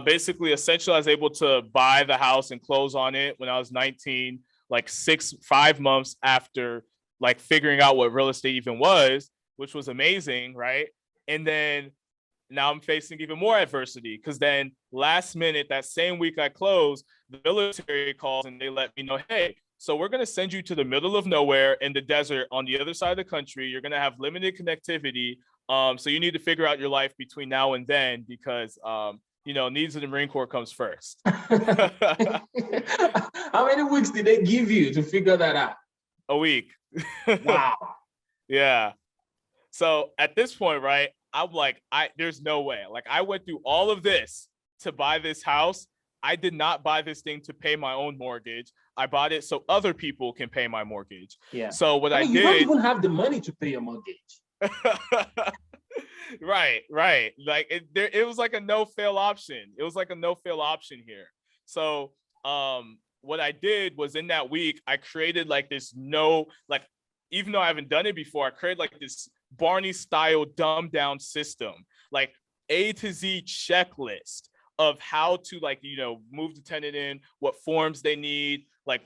Basically, essentially, I was able to buy the house and close on it when I was 19, like 5 months after like figuring out what real estate even was, which was amazing, right? And then now I'm facing even more adversity because then last minute, that same week I closed, the military calls and they let me know, hey, so we're going to send you to the middle of nowhere in the desert on the other side of the country. You're going to have limited connectivity. So you need to figure out your life between now and then because, needs of the Marine Corps comes first. How many weeks did they give you to figure that out? A week. Wow. Yeah. So at this point, right, I'm like, there's no way. Like I went through all of this to buy this house. I did not buy this thing to pay my own mortgage. I bought it so other people can pay my mortgage. Yeah. So what I mean, did, you don't even have the money to pay your mortgage. Right. Like it was like a no-fail option. It was like a no-fail option here. So what I did was in that week, I created like this even though I haven't done it before, I created like this Barney style dumbed down system, like A to Z checklist of how to move the tenant in, what forms they need, like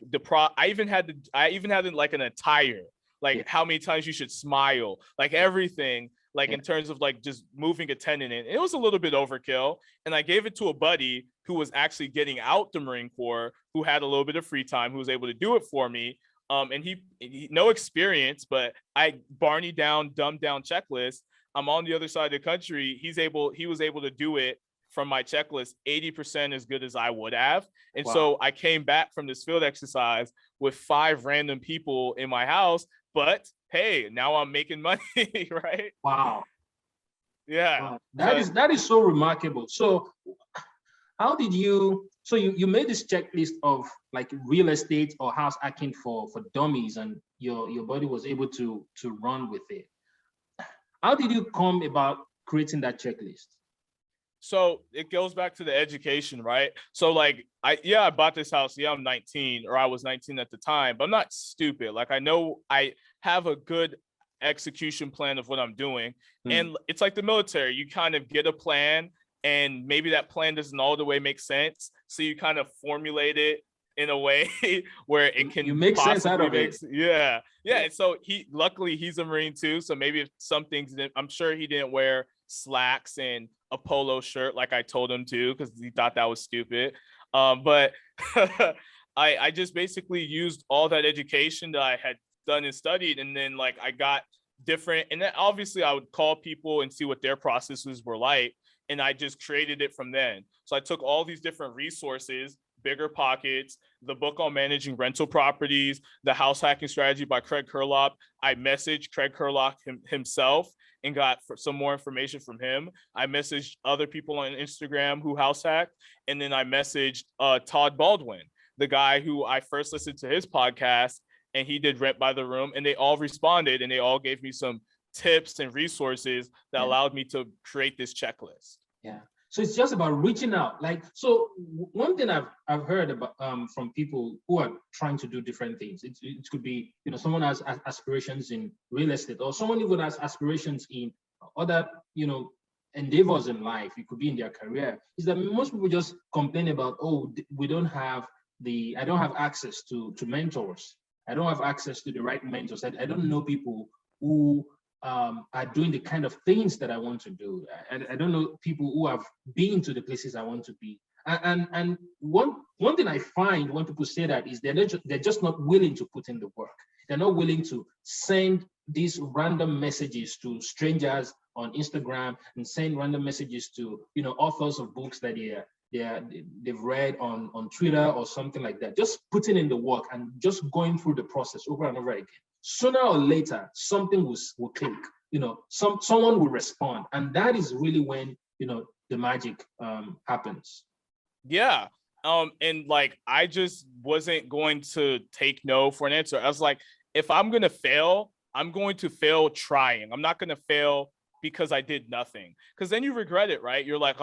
I even had like an attire, like how many times you should smile, like everything, like in terms of like just moving a tenant in. It was a little bit overkill. And I gave it to a buddy who was actually getting out the Marine Corps, who had a little bit of free time, who was able to do it for me. And he no experience, but I dumbed down checklist. I'm on the other side of the country. He was able to do it from my checklist 80% as good as I would have. And so I came back from this field exercise with 5 random people in my house, but hey, now I'm making money, right? Wow. Yeah. Wow. That is so remarkable. So how did you made this checklist of like real estate or house hacking for dummies, and your body was able to run with it. How did you come about creating that checklist? So it goes back to the education, right? So like I bought this house. Yeah, I'm 19, or I was 19 at the time, but I'm not stupid. Like I know I have a good execution plan of what I'm doing. And it's like the military. You kind of get a plan, and maybe that plan doesn't all the way make sense. So you kind of formulate it in a way where it can you make sense out of it. Yeah. And so luckily he's a Marine too. So maybe if some things, I'm sure he didn't wear slacks and a polo shirt like I told him to, because he thought that was stupid. But I just basically used all that education that I had done and studied, and then like I got different, and then obviously I would call people and see what their processes were like, and I just created it from then. So I took all these different resources, Bigger Pockets, the book on managing rental properties, the house hacking strategy by Craig Curlop. I messaged Craig Curlop himself and got some more information from him. I messaged other people on Instagram who house hacked. And then I messaged Todd Baldwin, the guy who I first listened to his podcast, and he did Rent by the Room, and they all responded, and they all gave me some tips and resources that allowed me to create this checklist. Yeah. So it's just about reaching out. Like, so one thing I've heard about from people who are trying to do different things. It could be, someone has aspirations in real estate, or someone even has aspirations in other, endeavors in life. It could be in their career. Is that most people just complain about, I don't have access to mentors. I don't have access to the right mentors. I don't know people who are doing the kind of things that I want to do. I don't know people who have been to the places I want to be. And one thing I find when people say that is they're just not willing to put in the work. They're not willing to send these random messages to strangers on Instagram and send random messages to authors of books that they've read on Twitter or something like that. Just putting in the work and just going through the process over and over again. Sooner or later, something will click. Someone will respond, and that is really when the magic happens. Yeah. And like I just wasn't going to take no for an answer. I was like, if I'm gonna fail, I'm going to fail trying. I'm not gonna fail because I did nothing. Because then you regret it, right? You're like,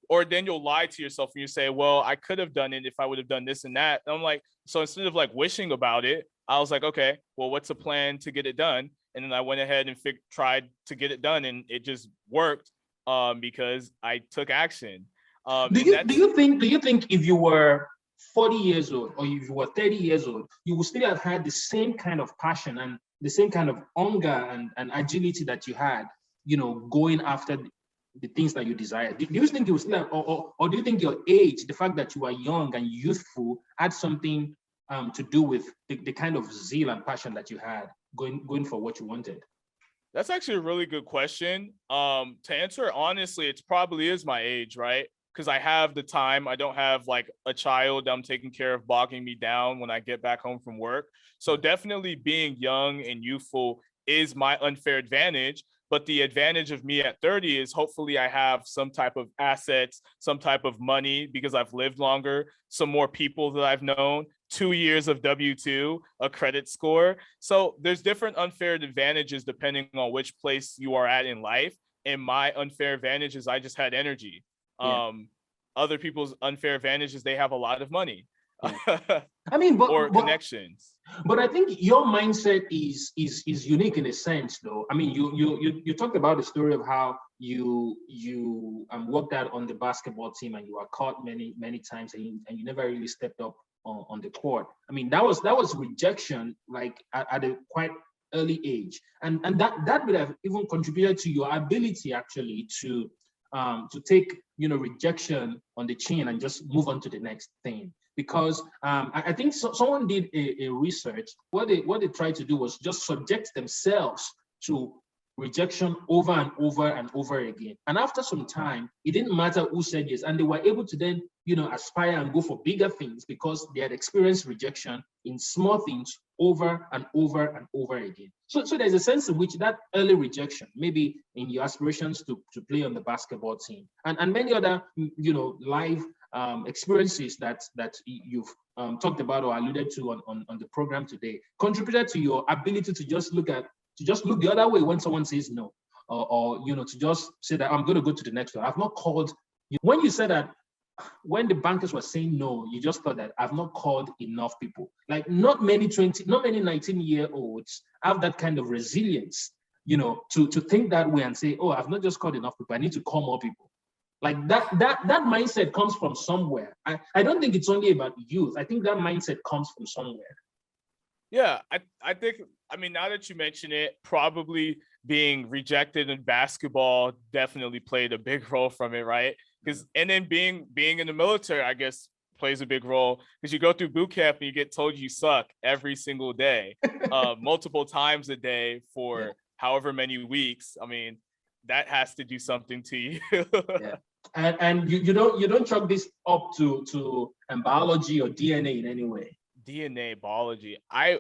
or then you'll lie to yourself and you say, well, I could have done it if I would have done this and that. And I'm like, so instead of like wishing about it, I was like, okay, well, what's the plan to get it done? And then I went ahead and tried to get it done, and it just worked because I took action. Do And you that's do you think if you were 40 years old or if you were 30 years old, you would still have had the same kind of passion and the same kind of hunger and agility that you had, going after the things that you desire? Do you think you would still have, or do you think your age, the fact that you are young and youthful, had something to do with the kind of zeal and passion that you had going for what you wanted? That's actually a really good question. To answer honestly, it probably is my age, right? Because I have the time. I don't have like a child I'm taking care of bogging me down when I get back home from work. So definitely being young and youthful is my unfair advantage. But the advantage of me at 30 is hopefully I have some type of assets, some type of money because I've lived longer, some more people that I've known, 2 years of W-2, a credit score. So there's different unfair advantages depending on which place you are at in life. And my unfair advantage is I just had energy. Yeah. Other people's unfair advantage is they have a lot of money. Yeah. I mean, or connections. But I think your mindset is unique in a sense, though. I mean, you talked about the story of how you worked out on the basketball team and you were caught many times and you never really stepped up on the court. I mean, that was rejection, like at a quite early age, and that would have even contributed to your ability actually to take rejection on the chin and just move on to the next thing. Because I think someone did a research. What they tried to do was just subject themselves to rejection over and over and over again. And after some time, it didn't matter who said yes, and they were able to then aspire and go for bigger things because they had experienced rejection in small things over and over and over again. So there's a sense in which that early rejection, maybe in your aspirations to play on the basketball team, and many other life experiences that you've talked about or alluded to on the program today, contributed to your ability to just look the other way when someone says no, or to just say that I'm going to go to the next one. I've not called. When you said that, when the bankers were saying no, you just thought that I've not called enough people. Like not many 19-year-olds have that kind of resilience, to think that way and say, oh, I've not just called enough people, I need to call more people. Like that mindset comes from somewhere. I don't think it's only about youth. I think that mindset comes from somewhere. Yeah, I think, I mean, now that you mention it, probably being rejected in basketball definitely played a big role from it, right? Because and then being in the military, I guess, plays a big role because you go through boot camp and you get told you suck every single day, multiple times a day for however many weeks. I mean, that has to do something to you. Yeah. And you don't chalk this up to biology or DNA in any way. DNA, biology. I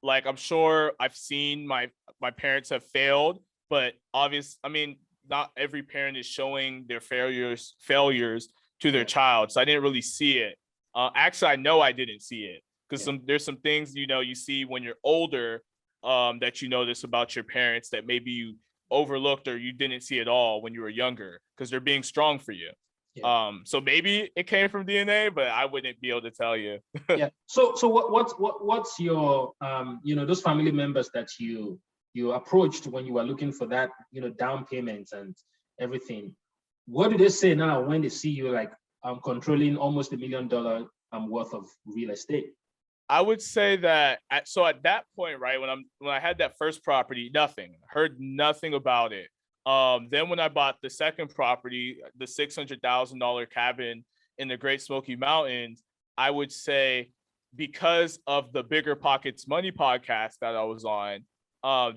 like, I'm sure I've seen my parents have failed, but I mean, not every parent is showing their failures to their child. So I didn't really see it. Actually, I know I didn't see it because there's some things, you see when you're older, that you notice about your parents that maybe you overlooked or you didn't see at all when you were younger because they're being strong for you. Yeah. So maybe it came from DNA, but I wouldn't be able to tell you. Yeah. So what's your those family members that you approached when you were looking for that down payments and everything? What do they say now when they see you like controlling almost $1 million worth of real estate? I would say that at that point, right, when I had that first property, heard nothing about it. Then when I bought the second property, the $600,000 cabin in the Great Smoky Mountains, I would say because of the Bigger Pockets Money podcast that I was on,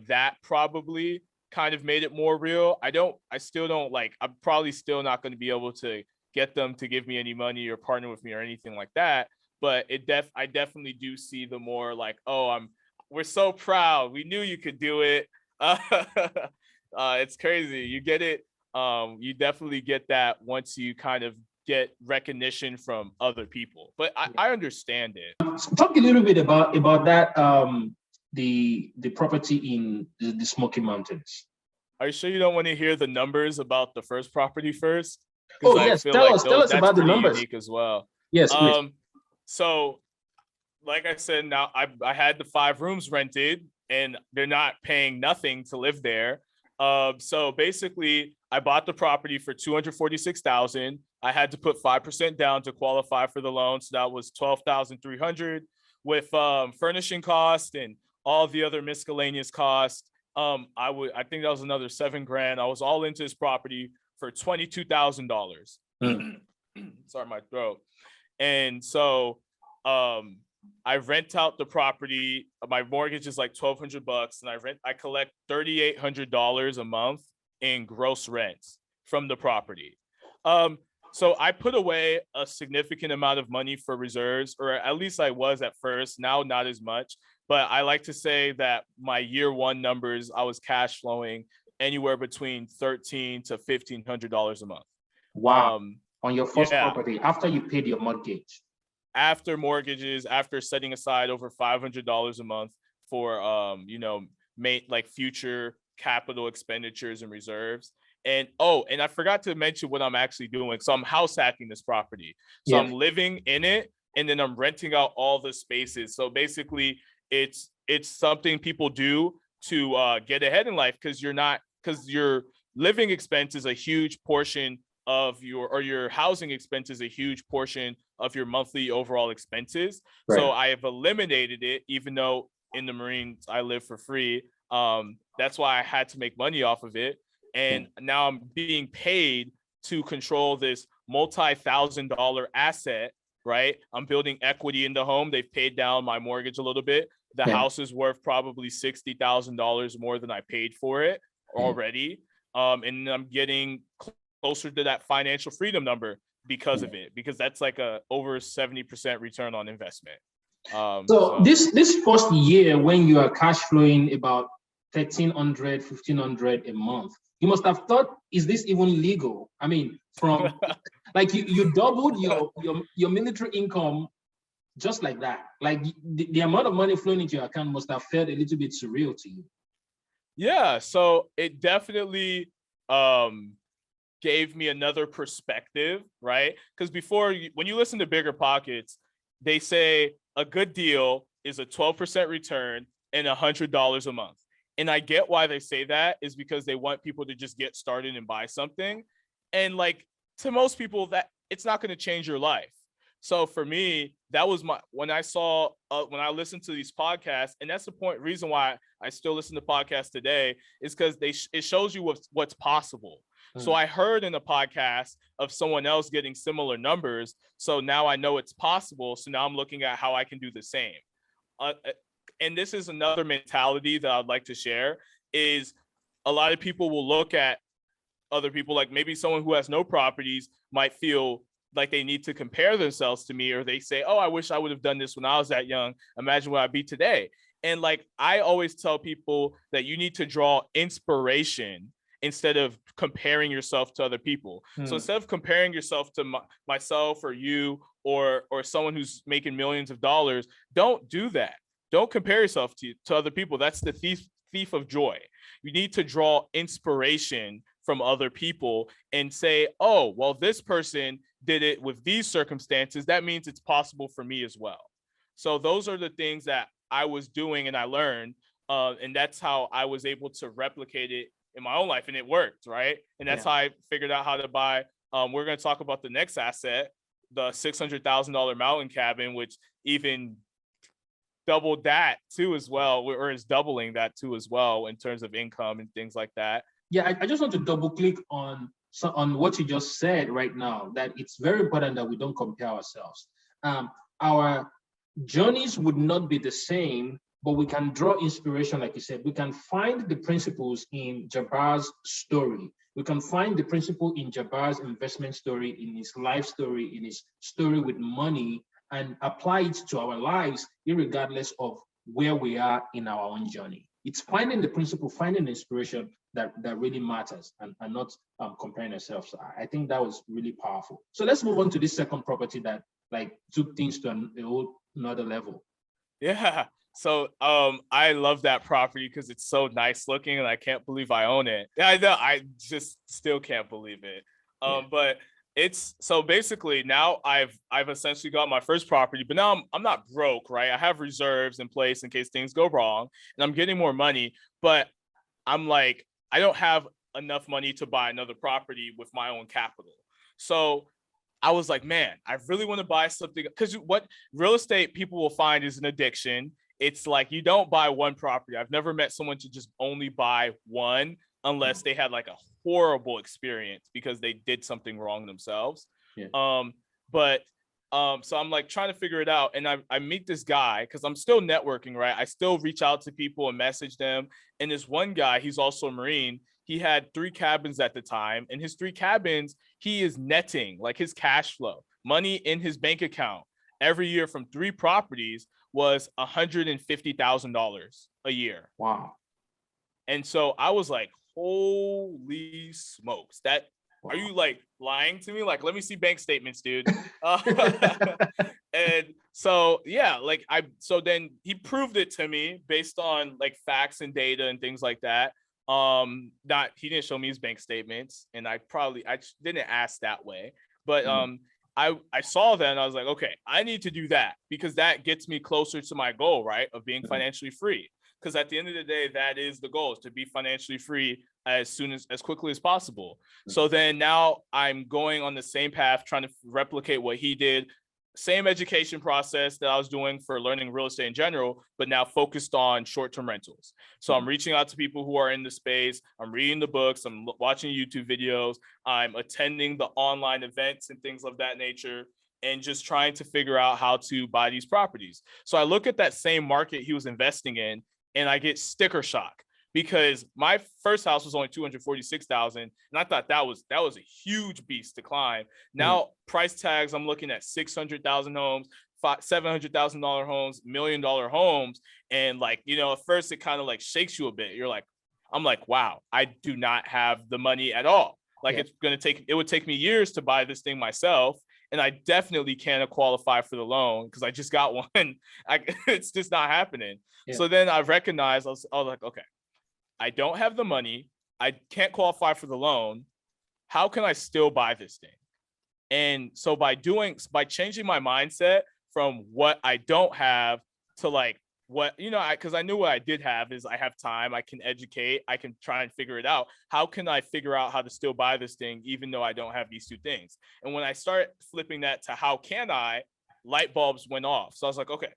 that probably kind of made it more real. I still don't like, I'm probably still not going to be able to get them to give me any money or partner with me or anything like that. But I definitely do see the more like, oh, we're so proud. We knew you could do it. It's crazy. You get it. You definitely get that once you kind of get recognition from other people. But I understand it. Talk a little bit about that. The property in the Smoky Mountains. Are you sure you don't want to hear the numbers about the first property first? Oh yes, tell us about the numbers. Unique as well. Yes, please. So, like I said, now I had the 5 rooms rented, and they're not paying nothing to live there. So basically, I bought the property for $246,000. I had to put 5% down to qualify for the loan. So that was 12,300 with furnishing cost and all the other miscellaneous costs. I think that was another $7,000. I was all into this property for $22,000. Sorry, my throat. And so I rent out the property. My mortgage is like $1,200, and I collect $3,800 a month in gross rents from the property. So I put away a significant amount of money for reserves, or at least I was at first. Now, not as much. But I like to say that my year one numbers, I was cash flowing anywhere between $1,300 to $1,500 a month. Wow. On your first property, after you paid your mortgage. After mortgages, after setting aside over $500 a month for like future capital expenditures and reserves. And I forgot to mention what I'm actually doing. So I'm house hacking this property. So I'm living in it, and then I'm renting out all the spaces. So basically it's something people do to get ahead in life, because your living expense is a huge portion of your housing expense is a huge portion of your monthly overall expenses. Right. So I have eliminated it, even though in the Marines I live for free. That's why I had to make money off of it. And now I'm being paid to control this multi-$1,000 asset, right? I'm building equity in the home. They've paid down my mortgage a little bit. The house is worth probably $60,000 more than I paid for it already. And I'm getting closer to that financial freedom number because of it, because that's like a over 70% return on investment. So this first year, when you are cash flowing about $1,300, $1,500 a month, you must have thought, is this even legal? I mean, from like you doubled your military income just like that. Like the amount of money flowing into your account must have felt a little bit surreal to you. Yeah, so it definitely gave me another perspective, right? Because before, when you listen to Bigger Pockets, they say a good deal is a 12% return and $100 a month. And I get why they say that, is because they want people to just get started and buy something. And like, to most people, that it's not going to change your life. So for me, that was when I listened to these podcasts, and that's the reason why I still listen to podcasts today, is because it shows you what's possible. So I heard in a podcast of someone else getting similar numbers. So now I know it's possible. So now I'm looking at how I can do the same. And this is another mentality that I'd like to share, is a lot of people will look at other people, like maybe someone who has no properties might feel like they need to compare themselves to me, or they say, oh, I wish I would have done this when I was that young. Imagine where I'd be today. And like, I always tell people that you need to draw inspiration instead of comparing yourself to other people. So instead of comparing yourself to myself or you or someone who's making millions of dollars, don't do that. Don't compare yourself to other people. That's the thief of joy. You need to draw inspiration from other people and say, oh, well, this person did it with these circumstances. That means it's possible for me as well. So those are the things that I was doing and I learned. And that's how I was able to replicate it in my own life, and it worked, right? And that's how I figured out how to buy. We're going to talk about the next asset, the $600,000 mountain cabin, which even doubled that too as well, or is doubling that too as well in terms of income and things like that. Yeah, I just want to double click on what you just said right now, that it's very important that we don't compare ourselves. Our journeys would not be the same, but we can draw inspiration, like you said. We can find the principles in Jabbar's story. We can find the principle in Jabbar's investment story, in his life story, in his story with money, and apply it to our lives, irregardless of where we are in our own journey. It's finding the principle, finding the inspiration that really matters, and not comparing ourselves. So I think that was really powerful. So let's move on to this second property that like took things to a whole another level. Yeah. So I love that property because it's so nice looking, and I can't believe I own it. Yeah, I know. I just still can't believe it. But it's so basically now I've essentially got my first property, but now I'm not broke, right? I have reserves in place in case things go wrong, and I'm getting more money, but I'm like, I don't have enough money to buy another property with my own capital. So I was like, man, I really want to buy something, because what real estate people will find is an addiction. It's like you don't buy one property. I've never met someone to just only buy one unless they had like a horrible experience because they did something wrong themselves. Yeah. But so I'm like trying to figure it out, and I meet this guy because I'm still networking, right? I still reach out to people and message them. And this one guy, he's also a Marine. He had 3 cabins at the time, and his 3 cabins, he is netting like his cash flow, money in his bank account every year from 3 properties was $150,000 a year. Wow. And so I was like, holy smokes, that wow. Are you like lying to me? Like, let me see bank statements, dude. And so, yeah, like so then he proved it to me based on like facts and data and things like that. He didn't show me his bank statements, and I didn't ask that way, but I saw that and I was like, okay, I need to do that because that gets me closer to my goal, right, of being financially free. Because at the end of the day, that is the goal, is to be financially free as quickly as possible. So then now I'm going on the same path, trying to replicate what he did. Same education process that I was doing for learning real estate in general, but now focused on short-term rentals. So I'm reaching out to people who are in the space. I'm reading the books. I'm watching YouTube videos. I'm attending the online events and things of that nature, and just trying to figure out how to buy these properties. So I look at that same market he was investing in, and I get sticker shock, because my first house was only $246,000, and I thought that was a huge beast to climb. Now price tags, I'm looking at $600,000 homes, $700,000 homes, $1 million homes, and like, you know, at first it kind of like shakes you a bit. I'm like, wow, I do not have the money at all. Like it would take me years to buy this thing myself, and I definitely can't qualify for the loan because I just got one. It's just not happening. Yeah. So then I recognized, I was like, okay, I don't have the money. I can't qualify for the loan. How can I still buy this thing? And so by changing my mindset from what I don't have to like what, you know, because I knew what I did have is I have time, I can educate, I can try and figure it out. How can I figure out how to still buy this thing, even though I don't have these 2 things? And when I start flipping that to how can I, light bulbs went off. So I was like, okay,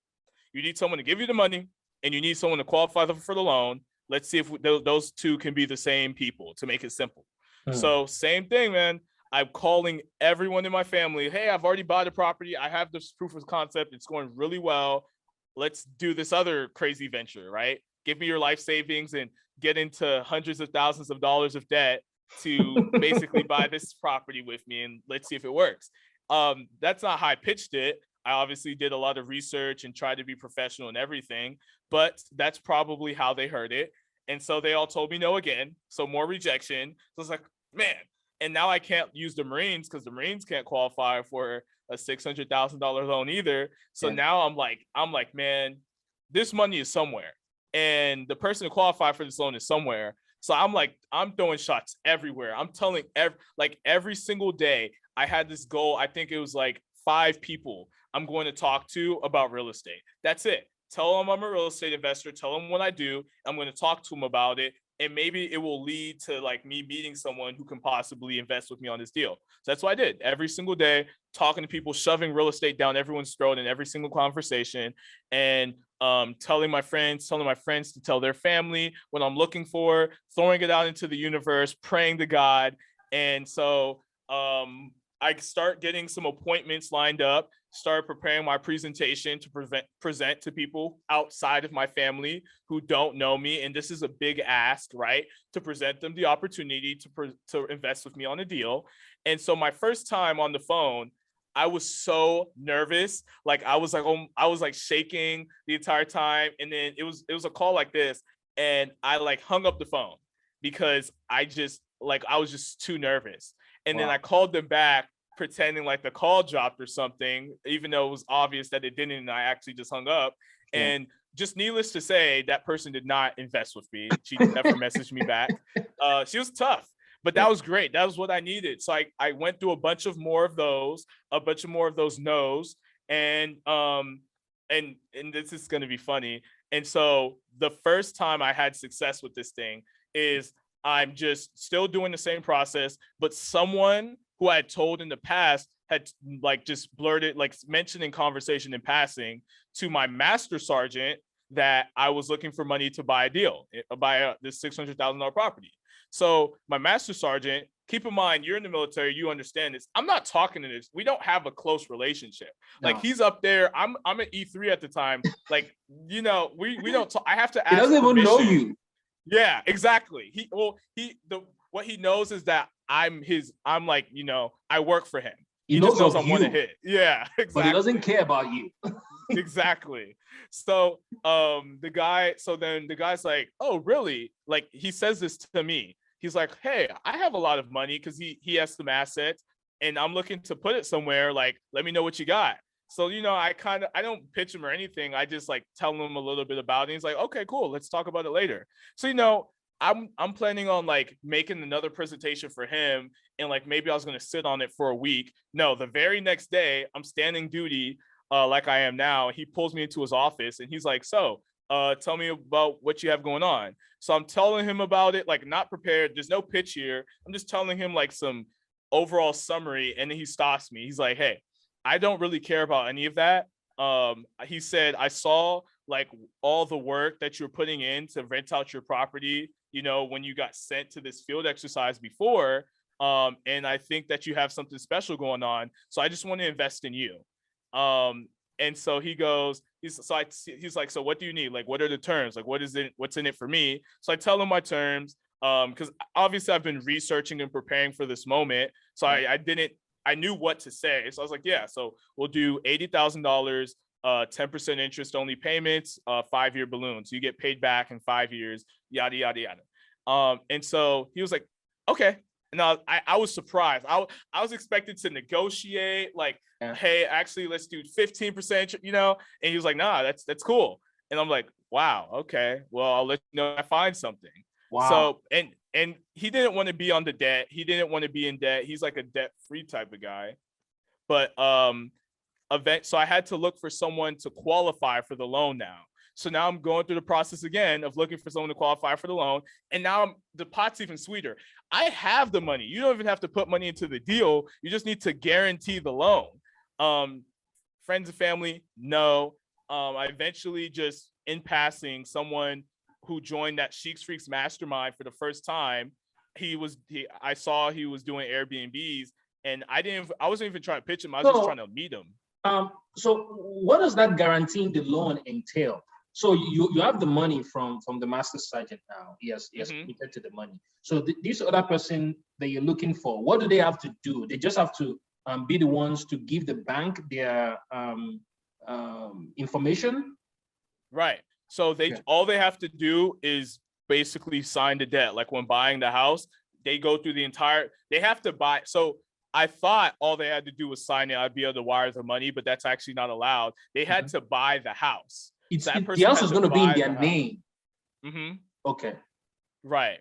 you need someone to give you the money and you need someone to qualify for the loan. Let's see if those 2 can be the same people, to make it simple. So same thing, man. I'm calling everyone in my family. Hey, I've already bought a property. I have this proof of concept. It's going really well. Let's do this other crazy venture, right? Give me your life savings and get into hundreds of thousands of dollars of debt to basically buy this property with me, and let's see if it works. That's not how I pitched it. I obviously did a lot of research and tried to be professional and everything, but that's probably how they heard it. And so they all told me no again. So more rejection. So it's like, man, and now I can't use the Marines because the Marines can't qualify for a $600,000 loan either. So now I'm like, man, this money is somewhere, and the person to qualify for this loan is somewhere. So I'm like, I'm throwing shots everywhere. I'm telling every single day I had this goal. I think it was like 5 people I'm going to talk to about real estate. That's it. Tell them I'm a real estate investor. Tell them what I do. I'm going to talk to them about it. And maybe it will lead to like me meeting someone who can possibly invest with me on this deal. So that's what I did every single day, talking to people, shoving real estate down everyone's throat in every single conversation, and telling my friends to tell their family what I'm looking for, throwing it out into the universe, praying to God. And so I start getting some appointments lined up, start preparing my presentation to present to people outside of my family who don't know me. And this is a big ask, right? To present them the opportunity to invest with me on a deal. And so my first time on the phone, I was so nervous. Like I was like shaking the entire time. And then it was a call like this, and I like hung up the phone because I was just too nervous. And then I called them back pretending like the call dropped or something, even though it was obvious that it didn't, and I actually just hung up. And just needless to say, that person did not invest with me. She never messaged me back. She was tough, but that was great. That was what I needed. So I went through a bunch more of those no's, and this is going to be funny. And so the first time I had success with this thing is I'm just still doing the same process, but someone who I had told in the past had like just blurted, like mentioned in conversation in passing to my master sergeant that I was looking for money to buy a deal, buy this $600,000 property. So my master sergeant, keep in mind, you're in the military, you understand this. I'm not talking to this. We don't have a close relationship. No. Like he's up there. I'm at E3 at the time. Like, we don't talk. I have to ask. He doesn't even know you. Yeah, exactly. What he knows is that I'm like, I work for him. He knows just knows of I want to you. hit. Yeah, exactly. But he doesn't care about you. Exactly. So then the guy's like, oh, really? Like, he says this to me. He's like, hey, I have a lot of money because he has some assets and I'm looking to put it somewhere. Like, let me know what you got. So, I don't pitch him or anything. I just like tell him a little bit about it. He's like, okay, cool. Let's talk about it later. So, I'm planning on like making another presentation for him. And like, maybe I was going to sit on it for a week. No, the very next day I'm standing duty like I am now. He pulls me into his office and he's like, so tell me about what you have going on. So I'm telling him about it, like not prepared. There's no pitch here. I'm just telling him like some overall summary. And then he stops me. He's like, hey, I don't really care about any of that. He said, I saw like all the work that you're putting in to rent out your property, when you got sent to this field exercise before. And I think that you have something special going on. So I just want to invest in you. And so he goes, he's like, so what do you need? Like, what are the terms? Like, what's in it for me? So I tell him my terms. Because obviously I've been researching and preparing for this moment. So I knew what to say. So I was like, yeah, so we'll do $80,000, 10% interest only payments, 5-year balloon. So you get paid back in 5 years, yada, yada, yada. And so he was like, okay. And I was surprised. I was expected to negotiate, like, hey, actually, let's do 15%, and he was like, nah, that's cool. And I'm like, wow, okay, well, I'll let you know if I find something. Wow. So, and he didn't want to be on the debt. He didn't want to be in debt. He's like a debt-free type of guy. But so I had to look for someone to qualify for the loan now. So now I'm going through the process again of looking for someone to qualify for the loan. And now the pot's even sweeter. I have the money. You don't even have to put money into the deal. You just need to guarantee the loan. Friends and family, no. I eventually just, in passing, someone who joined that Sheiks Freaks mastermind for the first time, I saw he was doing Airbnbs, and I wasn't even trying to pitch him. I was just trying to meet him. So what does that guaranteeing the loan entail? So you have the money from the master sergeant now. He has committed to the money. So this other person that you're looking for, what do they have to do? They just have to be the ones to give the bank their information? Right. So all they have to do is basically sign the debt. Like when buying the house, they go through they have to buy. So I thought all they had to do was sign it. I'd be able to wire the money, but that's actually not allowed. They had to buy the house. The house is going to be in their name. Mm-hmm. Okay. Right.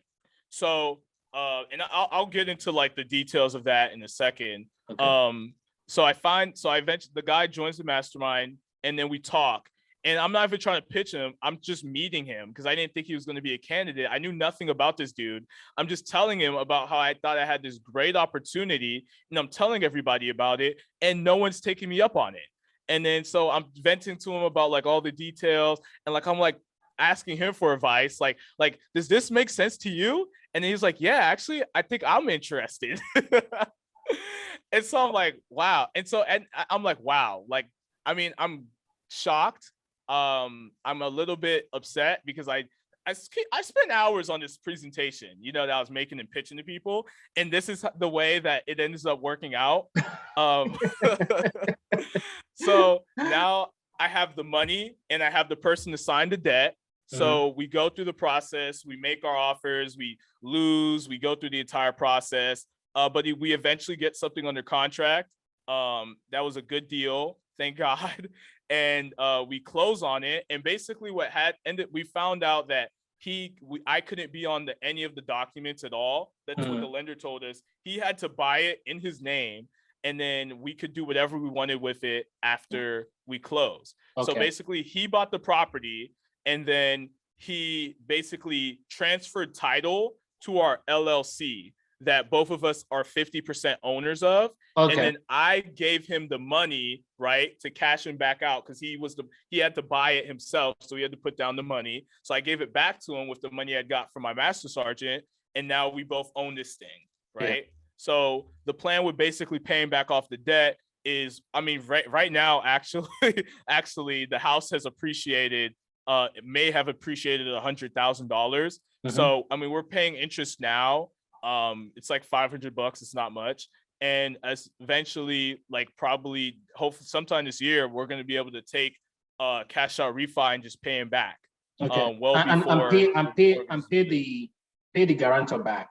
So, and I'll get into like the details of that in a second. Okay. So eventually the guy joins the mastermind, and then we talk. And I'm not even trying to pitch him. I'm just meeting him because I didn't think he was going to be a candidate. I knew nothing about this dude. I'm just telling him about how I thought I had this great opportunity, and I'm telling everybody about it, and no one's taking me up on it. And then so I'm venting to him about like all the details, and like I'm like asking him for advice, like does this make sense to you? And then he's like, yeah, actually, I think I'm interested. And so I'm like, wow. And I'm like, wow. Like, I mean, I'm shocked. I'm a little bit upset because I spent hours on this presentation, that I was making and pitching to people, and this is the way that it ends up working out. So now I have the money and I have the person to sign the debt. So we go through the process, we make our offers, we lose, we go through the entire process, but we eventually get something under contract. That was a good deal, thank God. And we close on it. And basically what had ended, we found out that I couldn't be on any of the documents at all. That's what the lender told us. He had to buy it in his name, and then we could do whatever we wanted with it after we close. Okay. So basically he bought the property, and then he basically transferred title to our LLC. that both of us are 50% owners of. Okay. And then I gave him the money, right, to cash him back out because he had to buy it himself. So he had to put down the money. So I gave it back to him with the money I got from my master sergeant. And now we both own this thing, right? Yeah. So the plan with basically paying back off the debt is, I mean, right now, actually, the house has appreciated. It may have appreciated $100,000. Mm-hmm. So, I mean, we're paying interest now. It's like $500. It's not much. And as eventually, like probably, hopefully sometime this year, we're going to be able to take cash out refi and just pay him back. Okay. And pay the guarantor back.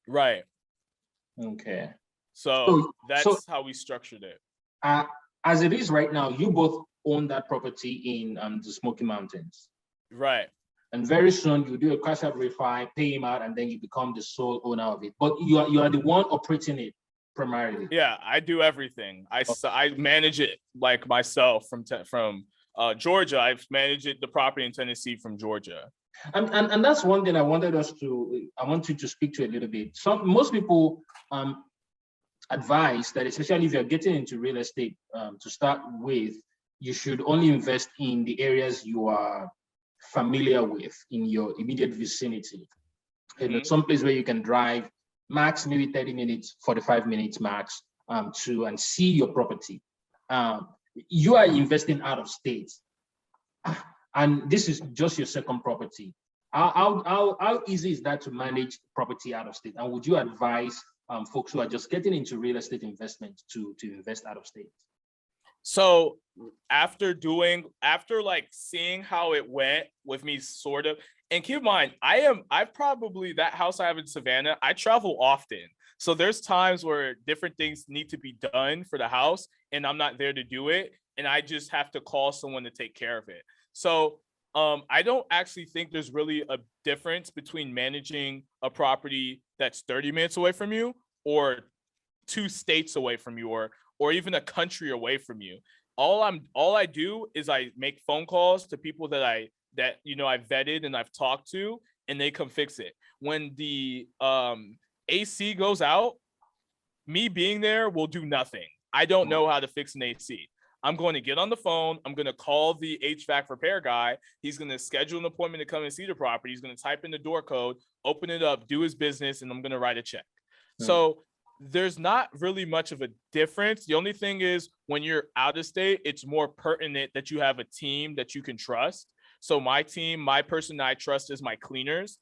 Right. Okay. So that's how we structured it. As it is right now, you both own that property in the Smoky Mountains. Right. And very soon you do a cash out refi, pay him out, and then you become the sole owner of it. But you are the one operating it primarily. Yeah, I do everything. I manage it like myself from Georgia. I've managed the property in Tennessee from Georgia. And that's one thing I want you to speak to a little bit. Most people advise that, especially if you're getting into real estate, to start with, you should only invest in the areas you are familiar with in your immediate vicinity. Mm-hmm. And some place where you can drive max maybe 30 minutes, 45 minutes max to and see your property. You are investing out of state, and this is just your second property. How easy is that to manage property out of state? And would you advise folks who are just getting into real estate investment to invest out of state? So after like seeing how it went with me, sort of, and keep in mind, I've probably, that house I have in Savannah, I travel often. So there's times where different things need to be done for the house and I'm not there to do it. And I just have to call someone to take care of it. So I don't actually think there's really a difference between managing a property that's 30 minutes away from you or 2 states away from you or even a country away from you. All I do is I make phone calls to people that I've vetted and I've talked to, and they come fix it. When the AC goes out, me being there will do nothing. I don't know how to fix an AC. I'm going to get on the phone. I'm going to call the HVAC repair guy. He's going to schedule an appointment to come and see the property. He's going to type in the door code, open it up, do his business, and I'm going to write a check. So there's not really much of a difference. The only thing is when you're out of state, it's more pertinent that you have a team that you can trust. So my team, my person I trust is my cleaners.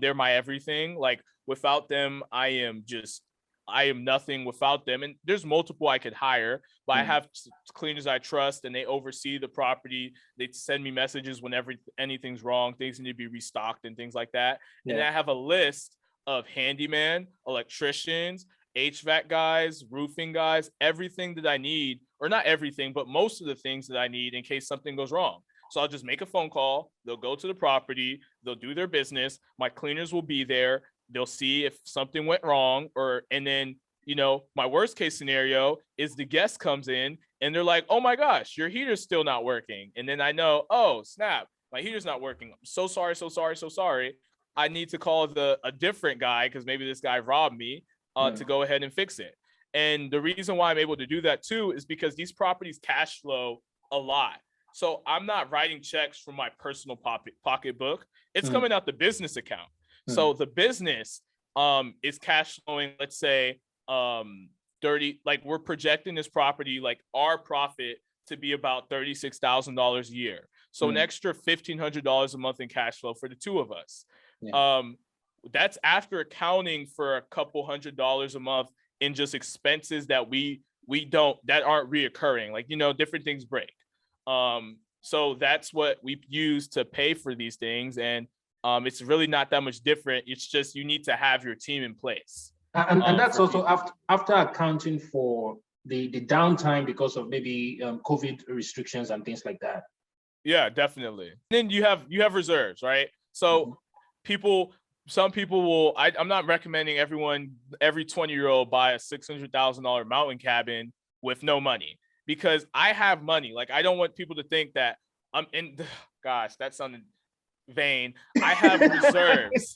They're my everything. Like without them, I am nothing without them. And there's multiple I could hire, but I have cleaners I trust and they oversee the property. They send me messages whenever anything's wrong, things need to be restocked and things like that. Yeah. And then I have a list of handyman, electricians, HVAC guys, roofing guys, everything that I need, or not everything, but most of the things that I need in case something goes wrong. So I'll just make a phone call. They'll go to the property. They'll do their business. My cleaners will be there. They'll see if something went wrong, and then, my worst case scenario is the guest comes in and they're like, oh my gosh, your heater's still not working. And then I know, oh snap, my heater's not working. I'm so sorry. I need to call a different guy because maybe this guy robbed me to go ahead and fix it. And the reason why I'm able to do that too is because these properties cash flow a lot. So I'm not writing checks from my personal pocketbook. It's coming out the business account. So the business is cash flowing, let's say 30, like we're projecting this property, like our profit to be about $36,000 a year. So an extra $1,500 a month in cash flow for the two of us. Yeah. That's after accounting for a couple $100 a month in just expenses that that aren't reoccurring, like, different things break. So that's what we use to pay for these things. And it's really not that much different. It's just you need to have your team in place. And that's also after accounting for the downtime because of maybe COVID restrictions and things like that. Yeah, definitely. Then you have reserves, right? So some people will, I'm not recommending every 20-year-old buy a $600,000 mountain cabin with no money, because I have money. Like, I don't want people to think that I'm in, gosh, that sounded vein, I have reserves.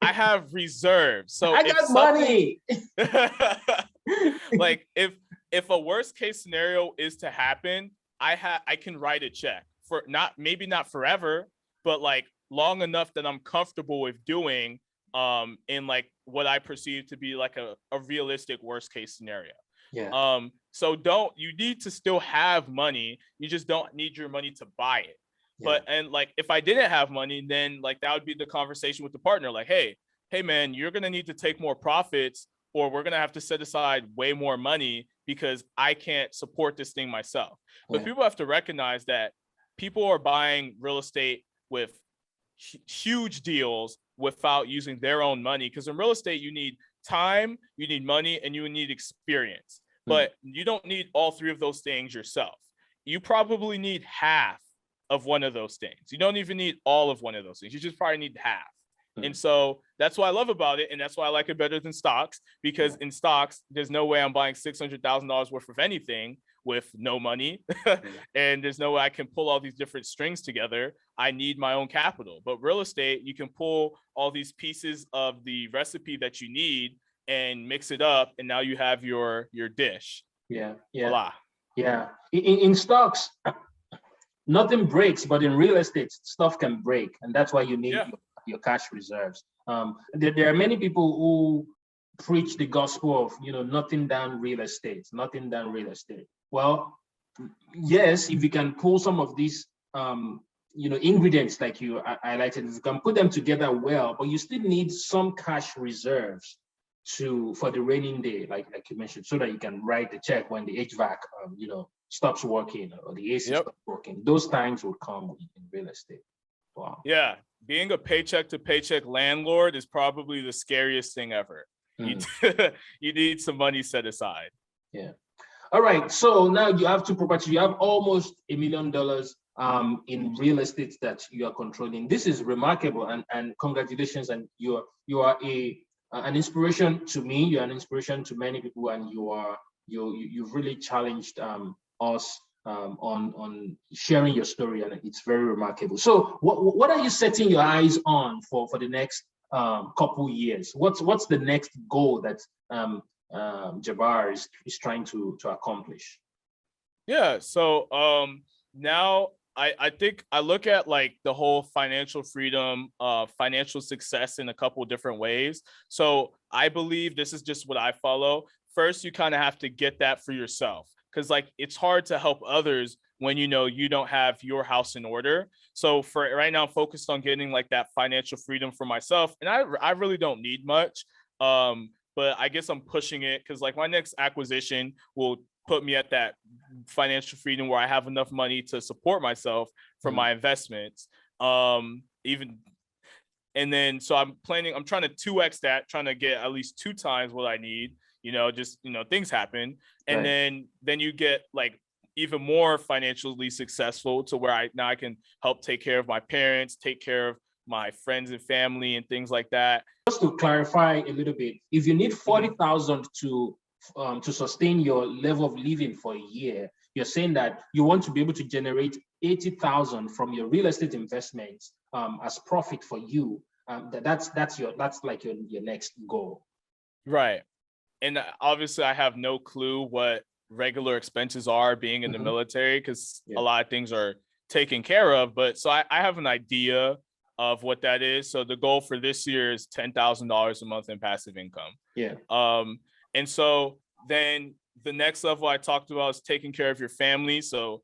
I have reserves. So I if got something, money. like if a worst case scenario is to happen, I can write a check for not, maybe not forever, but like long enough that I'm comfortable with doing in like what I perceive to be like a realistic worst case scenario. Yeah. So you need to still have money. You just don't need your money to buy it. Yeah. But, and like, if I didn't have money, then like that would be the conversation with the partner. Like, hey man, you're going to need to take more profits, or we're going to have to set aside way more money because I can't support this thing myself. But Yeah. people have to recognize that people are buying real estate with huge deals without using their own money. Because in real estate, you need time, you need money, and you need experience. But you don't need all three of those things yourself. You probably need half of one of those things. You don't even need all of one of those things. You just probably need half. And so that's what I love about it. And that's why I like it better than stocks, because in stocks, there's no way I'm buying $600,000 worth of anything with no money. And there's no way I can pull all these different strings together. I need my own capital. But real estate, you can pull all these pieces of the recipe that you need and mix it up. And now you have your dish. Yeah. Voila. Yeah. In stocks, nothing breaks, but in real estate, stuff can break. And that's why you need your cash reserves. There are many people who preach the gospel of, nothing than real estate, nothing than real estate. Well, yes, if you can pull some of these, ingredients like you highlighted, you can put them together well, but you still need some cash reserves for the raining day, like you mentioned, so that you can write the check when the HVAC, stops working, or the AC stops working. Those times will come in real estate. Wow. Yeah, being a paycheck to paycheck landlord is probably the scariest thing ever. You need some money set aside. Yeah. All right. So now you have two properties. You have almost $1 million in real estate that you are controlling. This is remarkable, and congratulations. And you are an inspiration to me. You're an inspiration to many people, and you've really challenged us on sharing your story, and it's very remarkable. So what are you setting your eyes on for the next couple years? What's the next goal that Jabbar is trying to accomplish? Yeah, so now I think I look at like the whole financial freedom, financial success in a couple different ways. So I believe this is just what I follow. First, you kind of have to get that for yourself, because like it's hard to help others when you don't have your house in order. So for right now, I'm focused on getting like that financial freedom for myself, and I really don't need much. But I guess I'm pushing it because like my next acquisition will put me at that financial freedom where I have enough money to support myself from my investments. And then so I'm trying to 2x that, trying to get at least 2 times what I need. Things happen. And then you get like even more financially successful to where I can help take care of my parents, take care of my friends and family and things like that. Just to clarify a little bit, if you need 40,000 to sustain your level of living for a year, you're saying that you want to be able to generate 80,000 from your real estate investments as profit for you. That's like your next goal. Right. And obviously I have no clue what regular expenses are being in the military, because a lot of things are taken care of. But so I have an idea of what that is. So the goal for this year is $10,000 a month in passive income. Yeah. And so then the next level I talked about is taking care of your family. So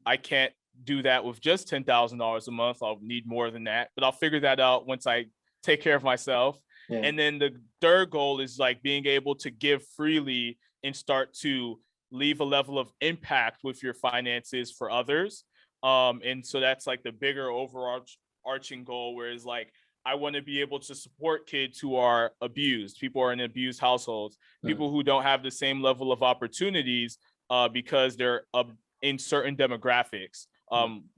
I can't do that with just $10,000 a month. I'll need more than that, but I'll figure that out once I take care of myself. Yeah. And then the third goal is like being able to give freely and start to leave a level of impact with your finances for others. And so that's like the bigger overarching goal, where it's like, I want to be able to support kids who are abused, people who are in abused households, people who don't have the same level of opportunities because they're in certain demographics,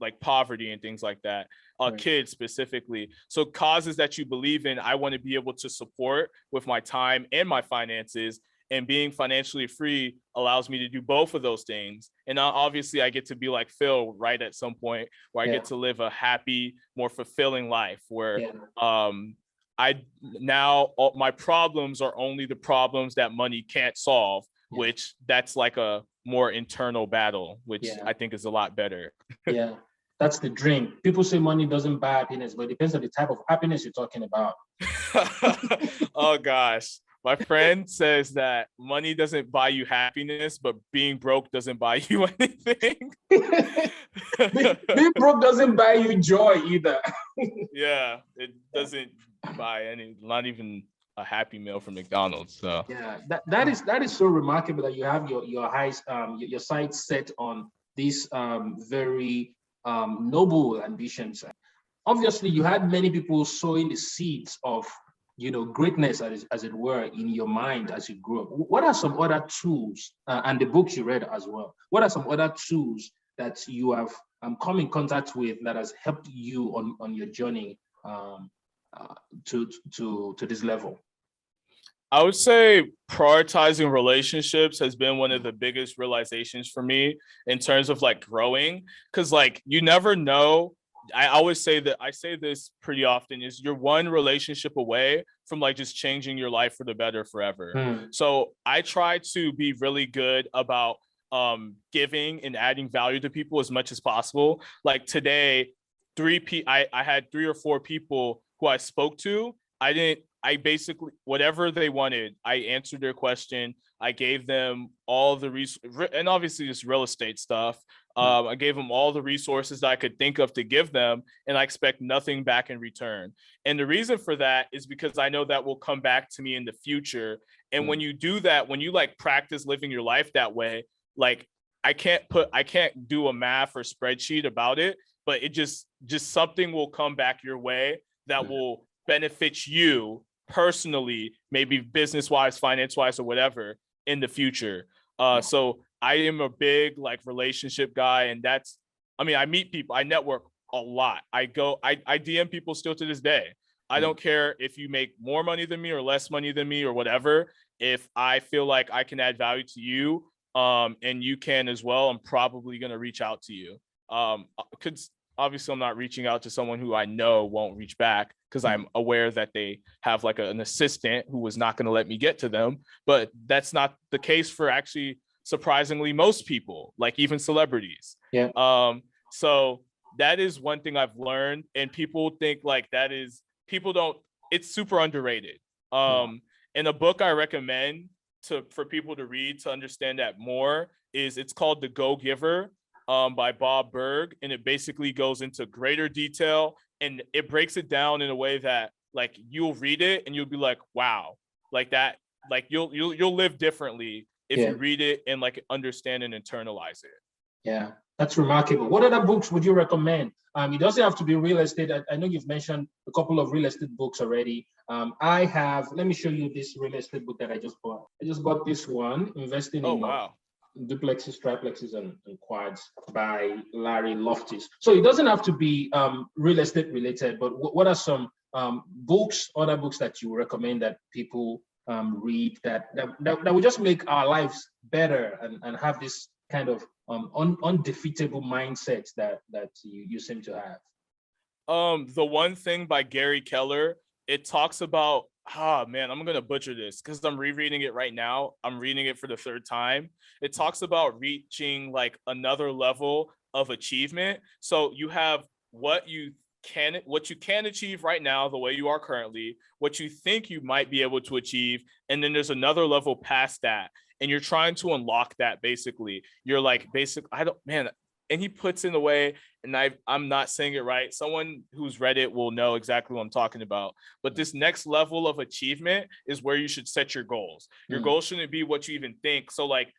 like poverty and things like that, kids specifically. So causes that you believe in, I want to be able to support with my time and my finances. And being financially free allows me to do both of those things. And obviously I get to be like Phil right at some point where I get to live a happy, more fulfilling life where I now my problems are only the problems that money can't solve, which that's like a more internal battle, which I think is a lot better. Yeah, that's the dream. People say money doesn't buy happiness, but it depends on the type of happiness you're talking about. Oh gosh. My friend says that money doesn't buy you happiness, but being broke doesn't buy you anything. Being broke doesn't buy you joy either. Yeah, it doesn't buy not even a Happy Meal from McDonald's. So yeah, that is so remarkable that you have your sights set on these very noble ambitions. Obviously, you had many people sowing the seeds of greatness, as it were, in your mind as you grew up. What are some other tools, and the books you read as well? What are some other tools that you have come in contact with that has helped you on your journey to this level? I would say prioritizing relationships has been one of the biggest realizations for me in terms of like growing, because like you never know. I always say that, I say this pretty often, is you're one relationship away from like just changing your life for the better forever. So I try to be really good about giving and adding value to people as much as possible. Like today, I had 3 or 4 people who I spoke to. I basically, whatever they wanted, I answered their question. I gave them all the and obviously just real estate stuff. I gave them all the resources that I could think of to give them, and I expect nothing back in return. And the reason for that is because I know that will come back to me in the future. And when you do that, when you like practice living your life that way, like I can't do a math or spreadsheet about it, but it just something will come back your way that will benefit you personally, maybe business-wise, finance-wise, or whatever in the future. So I am a big like relationship guy, and I meet people, I network a lot. I DM people still to this day. I don't care if you make more money than me or less money than me or whatever. If I feel like I can add value to you, and you can as well, I'm probably going to reach out to you. Because obviously I'm not reaching out to someone who I know won't reach back, because I'm aware that they have like an assistant who was not going to let me get to them. But that's not the case for actually, surprisingly, most people, like even celebrities. So that is one thing I've learned, and people think like it's super underrated. And a book I recommend for people to read to understand that more it's called The Go-Giver, by Bob Berg, and it basically goes into greater detail, and it breaks it down in a way that like you'll read it and you'll be like, wow, like that, like you'll live differently if you read it and like understand and internalize it. Yeah, that's remarkable. What other books would you recommend? It doesn't have to be real estate. I know you've mentioned a couple of real estate books already. Let me show you this real estate book that I just bought. I just bought this one, Investing in Duplexes, Triplexes, and Quads, by Larry Loftus. So it doesn't have to be real estate related, but what are some other books that you recommend that people read that will just make our lives better and have this kind of undefeatable mindset that you seem to have? The One Thing by Gary Keller, it talks about, man, I'm gonna butcher this because I'm rereading it right now. I'm reading it for the 3rd time. It talks about reaching like another level of achievement. So you have what you can achieve right now, the way you are currently, what you think you might be able to achieve, and then there's another level past that, and you're trying to unlock that. Basically, you're like, and he puts in a way, and I'm not saying it right. Someone who's read it will know exactly what I'm talking about. But this next level of achievement is where you should set your goals. Your goals shouldn't be what you even think. So like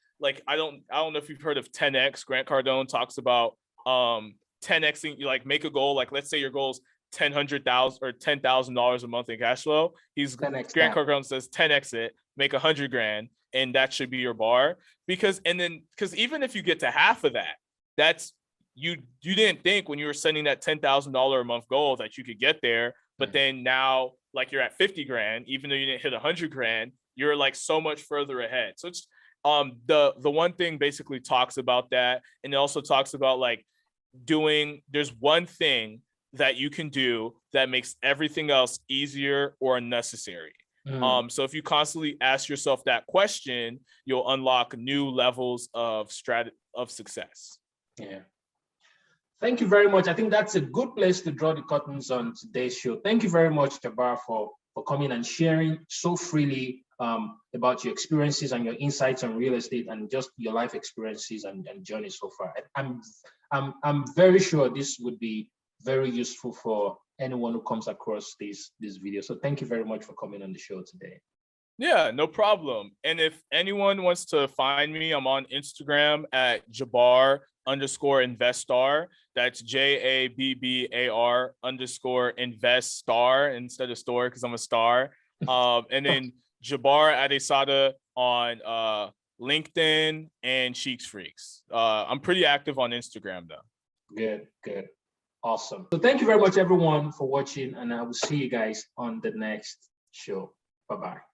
I don't know if you've heard of 10x. Grant Cardone talks about 10xing. You like make a goal. Like let's say your goal is $10,000 or $10,000 a month in cash flow. Grant Cardone says 10x it, make $100,000, and that should be your bar. Because even if you get to half of that, that's you didn't think when you were setting that $10,000 a month goal that you could get there, but then now like you're at $50,000, even though you didn't hit $100,000, you're like so much further ahead. So it's the one thing basically talks about that, and it also talks about like there's one thing that you can do that makes everything else easier or unnecessary. So if you constantly ask yourself that question, you'll unlock new levels of success. Yeah. Thank you very much. I think that's a good place to draw the curtains on today's show. Thank you very much, Jabbar, for coming and sharing so freely about your experiences and your insights on real estate and just your life experiences and journey so far. I'm very sure this would be very useful for anyone who comes across this video. So thank you very much for coming on the show today. Yeah, no problem. And if anyone wants to find me, I'm on Instagram at Jabbar_investor. That's JABBAR_investor instead of store, because I'm a star. And then Jabbar Adesada on LinkedIn and Cheeks Freaks. I'm pretty active on Instagram though. Good. Awesome. So thank you very much, everyone, for watching, and I will see you guys on the next show. Bye-bye.